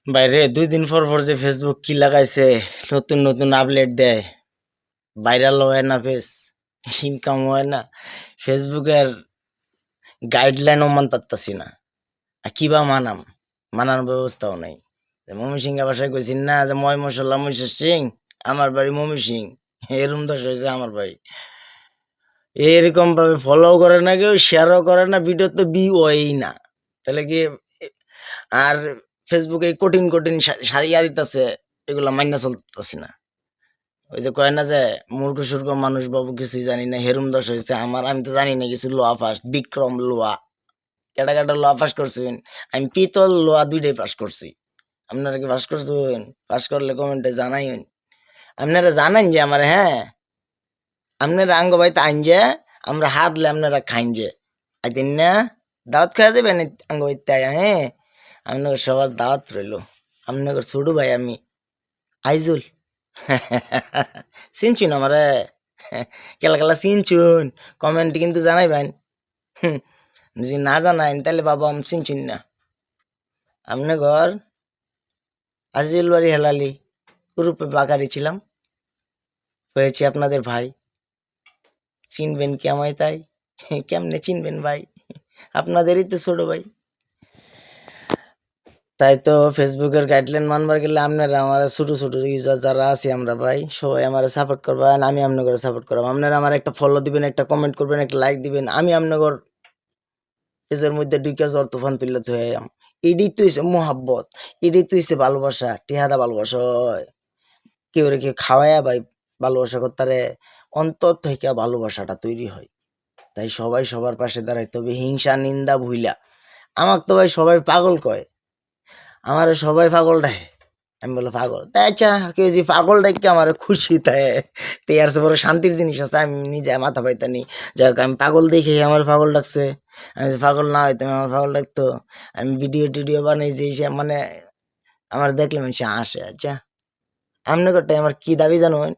বাইরে 2 দিন পর পর যে ফেসবুক কি লাগাইছে, নতুন নতুন আপডেট দেয়, ভাইরাল হয় না, ইনকাম হয় না। ফেসবুকের গাইডলাইনও মানতাছি না। আর কিবা মানার ব্যবস্থাও নাই। ময়মনসিংহ ভাষায় কইছি না যে ময় মশলা মহিষের সিং, আমার বাড়ি ময়মনসিং, এরম দোষ হয়েছে আমার ভাই। এরকম ভাবে ফলো করে না, কেউ শেয়ারও করে না, ভিডিও তো বি হয়ই না। তাহলে কি আর ফেসবুকে কঠিন কঠিন সারিয়া দিতেছে, এগুলা মাইনা চলতেছি না। ওই যে কয় না যে মূর্খ সূর্খ মানুষ বাবু কিছুই জানি না, হেরুম দোষ হয়েছে আমার, আমি তো জানি না কিছু। লোয়া ফার্স্ট বিক্রম লোয়া, কেটা কেটা লোয়া পাস করছেন? আমি পিতল লোয়া দুইটাই পাস করছি। আপনারা কি পাস করছেন? পাস করলে কমেন্টে জানাইন। আপনারা জানেন যে আমার, হ্যাঁ, আপনারা আঙ্গ বাইতে আইন যে আমরা হাতলে আপনারা খাইন যে আইতেন না, দাওয়াত খাওয়া যাবেন আঙ্গ বাইতে, হ্যাঁ। আপনাদের সবার দাওয়াত রইল। আপনাদের ছোট ভাই আমি, আইজুল। চিনছুন আমারে? কেলা কেলা চিনছুন? কমেন্টে কিন্তু জানাইবেন। যদি না জানাইন তাহলে বাবা আমি চিনছুন না। আমনে ঘর আজিল বাড়ি হেলালি, গ্রুপে বাকারি ছিলাম, হয়েছি আপনাদের ভাই। চিনবেন কি আমায় তাই? কেমনে চিনবেন ভাই? আপনাদেরই তো ছোট ভাই। তাই তো ফেসবুকের গাইডলাইন মানবার গেলে আপনারা আমার ছোট ছোট ইউজার যারা আছি আমরা ভাই, সবাই আমার সাপোর্ট করবেন, আমি আপনাদের সাপোর্ট করব। আপনারা আমার একটা ফলো দিবেন, একটা কমেন্ট করবেন, একটা লাইক দিবেন, আমি আপনাদের পেজের মধ্যে ঢুকে জ্বর তুফান তুললে তো এডি তো হইছে মোহাব্বত, এডি তো হইছে ভালোবাসা। টিহাদা ভালোবাসা হয়, কেউ রে কেউ খাওয়াইয়া ভাই ভালোবাসা করতারে, অন্তর থেকে ভালোবাসাটা তৈরি হয়। তাই সবাই সবার পাশে দাঁড়াইতে হবে, হিংসা নিন্দা ভুইলা। আমাকে তো ভাই সবাই পাগল কয়, আমারে সবাই পাগল ডাকে। আমি বলে পাগল, তাই আচ্ছা কেউ যে পাগল ডাকে আমার খুশি, তাই তাই আর বড় শান্তির জিনিস আছে। আমি নিজে মাথা পাইতানি, যাই হোক আমি পাগল দেখে আমার পাগল ডাকছে। আমি যদি পাগল না হইতাম আমার পাগল ডাকতো। আমি ভিডিও টিডিও বানাই যে সে মানে আমার দেখলে মানুষ আসে। আচ্ছা আপনার করটাই আমার কি দাবি জানুন?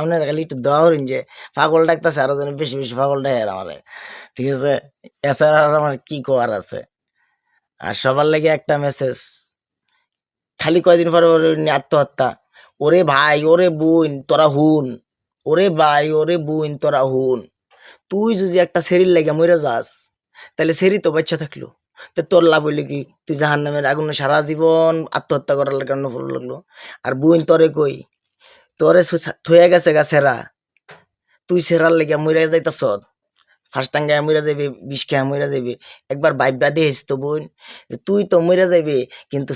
আপনারা খালি একটু দোয়া করেন যে পাগল ডাকতেছে আরো যেন বেশি বেশি পাগল ডাকে আমারে, ঠিক আছে? এছাড়া আর আমার কি করার আছে? আর সবার লেগে একটা মেসেজ, খালি কয়দিন পরে ওর নিয়ে আত্মহত্যা। ওরে ভাই ওরে বোন তোরা হুন, ওরে ভাই ওরে বোন তোরা হুন, তুই যদি একটা সেরির লেগে মরে যাস, তাহলে সেরি তো বাচ্চা থাকলো, তা তোর লাভ হইলে কি? তুই জাহান নামের আগুনে সারা জীবন আত্মহত্যা করার কারণে পড়ে লাগলো। আর বোন তোরে কই, তোরে থইয়া গেছে গা সেরা, তুই সেরার লেগে মরে যাইতাছ, ফার্স্ট টাঙ্গায় মরে যাবে, বিষ খেয়া মরে যাবে। একবার ভাইবা দিস তো বোন, তুই তো মরে যাবে কিন্তু